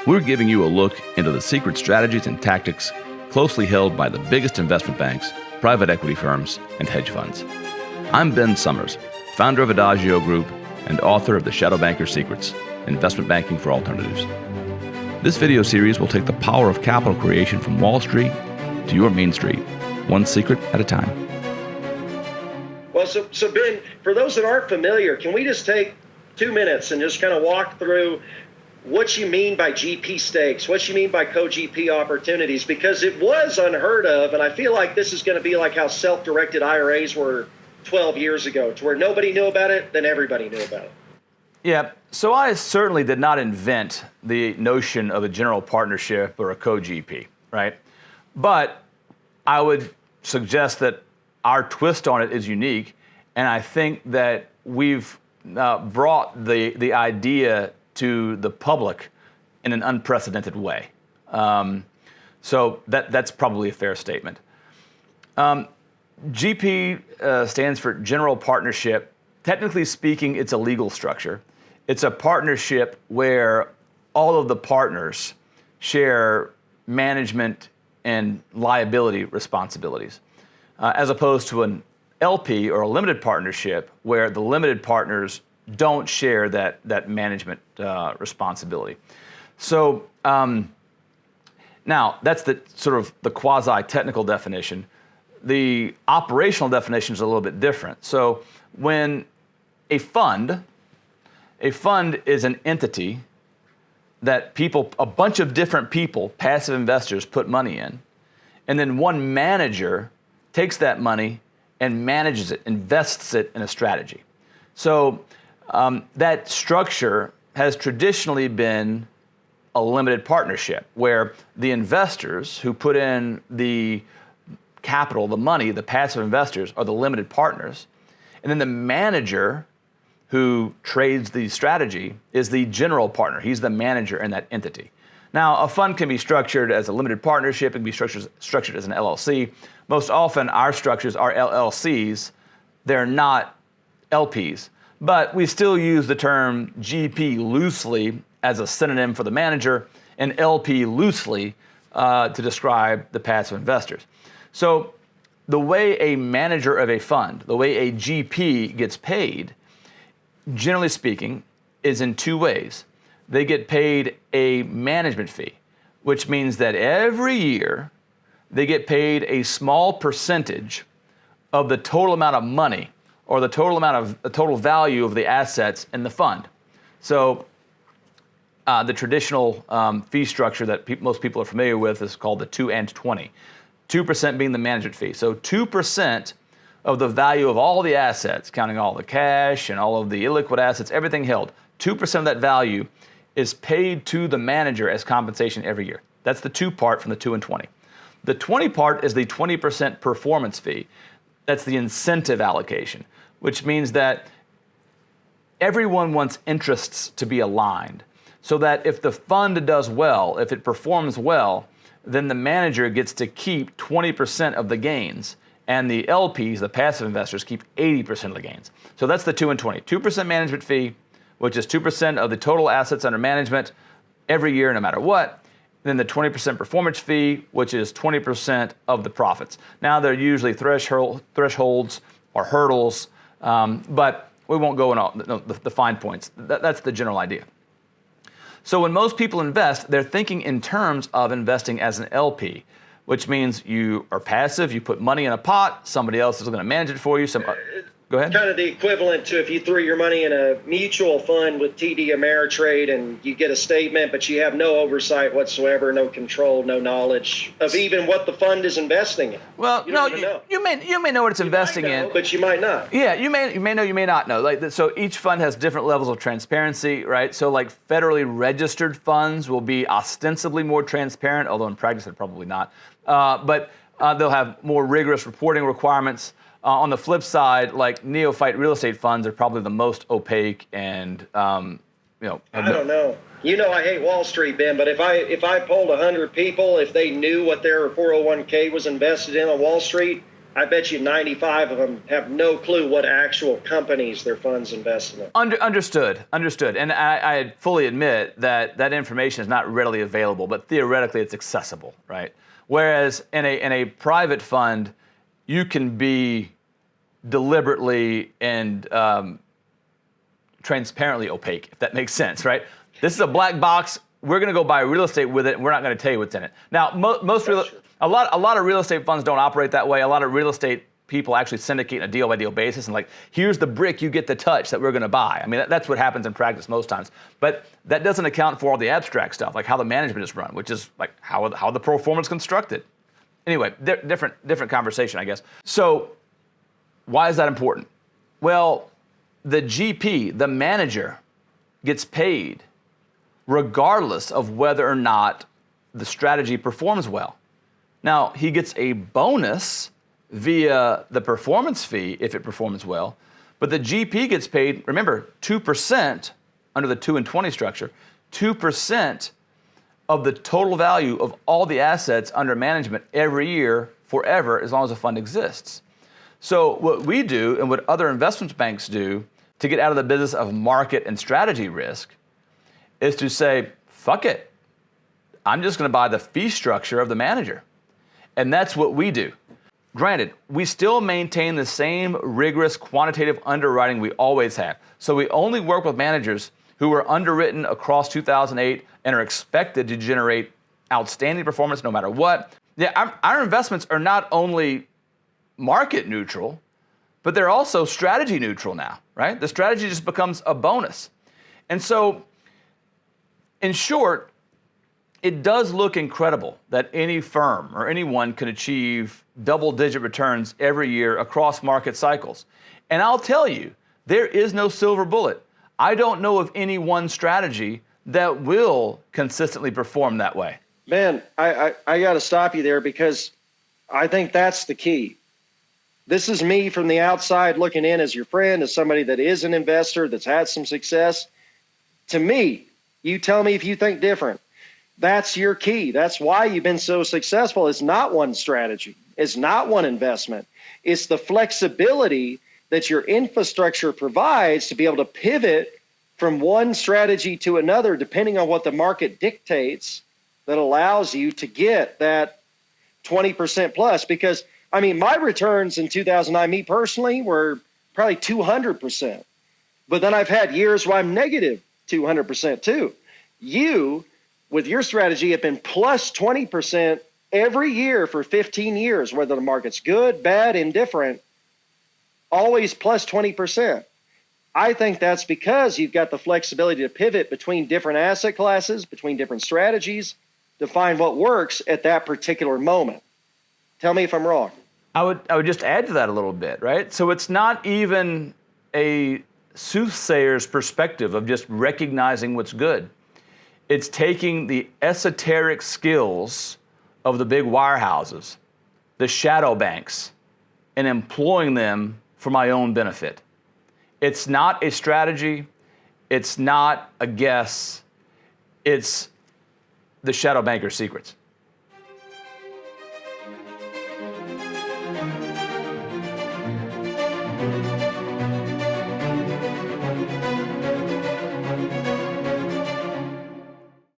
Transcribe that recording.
we're giving you a look into the secret strategies and tactics closely held by the biggest investment banks, private equity firms, and hedge funds. I'm Ben Summers, founder of Adagio Group and author of The Shadow Banker's Secrets, Investment Banking for Alternatives. This video series will take the power of capital creation from Wall Street to your Main Street, one secret at a time. Well, so Ben, for those that aren't familiar, can we just take 2 minutes and just kind of walk through what you mean by GP stakes, what you mean by co-GP opportunities, because it was unheard of, and I feel like this is going to be like how self-directed IRAs were 12 years ago, to where nobody knew about it, then everybody knew about it. Yeah, so I certainly did not invent the notion of a general partnership or a co-GP, right? But I would suggest that our twist on it is unique, and I think that we've brought the idea to the public in an unprecedented way. So that's probably a fair statement. GP stands for General Partnership. Technically speaking, it's a legal structure. It's a partnership where all of the partners share management and liability responsibilities, as opposed to an LP or a limited partnership where the limited partners don't share that management responsibility. So now that's the sort of the quasi-technical definition. The operational definition is a little bit different. So when a fund is an entity that a bunch of different people, passive investors, put money in, and then one manager takes that money and manages it, invests it in a strategy. So that structure has traditionally been a limited partnership where the investors who put in the capital, the money, the passive investors are the limited partners. And then the manager who trades the strategy is the general partner. He's the manager in that entity. Now, a fund can be structured as a limited partnership. It can be structured as an LLC. Most often, our structures are LLCs. They're not LPs. But we still use the term GP loosely as a synonym for the manager and LP loosely to describe the passive investors. So the way a manager of a fund, the way a GP gets paid, generally speaking, is in two ways. They get paid a management fee, which means that every year they get paid a small percentage of the total amount of money or the total value of the assets in the fund. So the traditional fee structure that most people are familiar with is called the 2 and 20. 2% being the management fee. So 2% of the value of all the assets, counting all the cash and all of the illiquid assets, everything held, 2% of that value is paid to the manager as compensation every year. That's the 2 part from the 2 and 20. The 20 part is the 20% performance fee. That's the incentive allocation, which means that everyone wants interests to be aligned so that if the fund does well, if it performs well, then the manager gets to keep 20% of the gains, and the LPs, the passive investors, keep 80% of the gains. So that's the 2 and 20. 2% management fee, which is 2% of the total assets under management every year, no matter what. Then the 20% performance fee, which is 20% of the profits. Now, they're usually thresholds or hurdles, but we won't go in all the fine points. That's the general idea. So when most people invest, they're thinking in terms of investing as an LP, which means you are passive, you put money in a pot, somebody else is going to manage it for you. Go ahead. Kind of the equivalent to if you threw your money in a mutual fund with TD Ameritrade and you get a statement, but you have no oversight whatsoever, no control, no knowledge of even what the fund is investing in. Well, you may know what it's investing in, but you might not. Yeah, you may know, you may not know. So each fund has different levels of transparency, right? So like federally registered funds will be ostensibly more transparent, although in practice they're probably not. But they'll have more rigorous reporting requirements. On the flip side, like neophyte real estate funds are probably the most opaque and, I don't know. You know I hate Wall Street, Ben, but if I polled 100 people, if they knew what their 401k was invested in on Wall Street, I bet you 95 of them have no clue what actual companies their funds invest in. Understood. And I fully admit that information is not readily available, but theoretically it's accessible, right? Whereas in a private fund, you can be deliberately and transparently opaque, if that makes sense, right? This is a black box. We're going to go buy real estate with it, and we're not going to tell you what's in it. Now, a lot of real estate funds don't operate that way. A lot of real estate people actually syndicate on a deal-by-deal basis, and like, here's the brick you get to touch that we're going to buy. I mean, that's what happens in practice most times. But that doesn't account for all the abstract stuff, like how the management is run, which is like how the pro forma is constructed. Anyway, different conversation, I guess. So why is that important? Well, the GP, the manager, gets paid regardless of whether or not the strategy performs well. Now, he gets a bonus via the performance fee if it performs well, but the GP gets paid, remember, 2% under the 2 and 20 structure, 2% of the total value of all the assets under management every year, forever, as long as the fund exists. So what we do and what other investment banks do to get out of the business of market and strategy risk is to say, fuck it. I'm just going to buy the fee structure of the manager. And that's what we do. Granted, we still maintain the same rigorous quantitative underwriting we always have. So we only work with managers who were underwritten across 2008 and are expected to generate outstanding performance no matter what. Yeah, our investments are not only market neutral, but they're also strategy neutral now, right? The strategy just becomes a bonus. And so, in short, it does look incredible that any firm or anyone can achieve double-digit returns every year across market cycles. And I'll tell you, there is no silver bullet. I don't know of any one strategy that will consistently perform that way. Ben, I got to stop you there because I think that's the key. This is me from the outside looking in as your friend, as somebody that is an investor that's had some success. To me, you tell me if you think different. That's your key. That's why you've been so successful. It's not one strategy. It's not one investment. It's the flexibility that your infrastructure provides to be able to pivot from one strategy to another, depending on what the market dictates, that allows you to get that 20% plus. Because, I mean, my returns in 2009, me personally, were probably 200%. But then I've had years where I'm negative 200% too. You, with your strategy, have been plus 20% every year for 15 years, whether the market's good, bad, indifferent, always plus 20%. I think that's because you've got the flexibility to pivot between different asset classes, between different strategies, to find what works at that particular moment. Tell me if I'm wrong. I would just add to that a little bit, right? So it's not even a soothsayer's perspective of just recognizing what's good. It's taking the esoteric skills of the big wirehouses, the shadow banks, and employing them for my own benefit. It's not a strategy. It's not a guess. It's the shadow banker's secrets.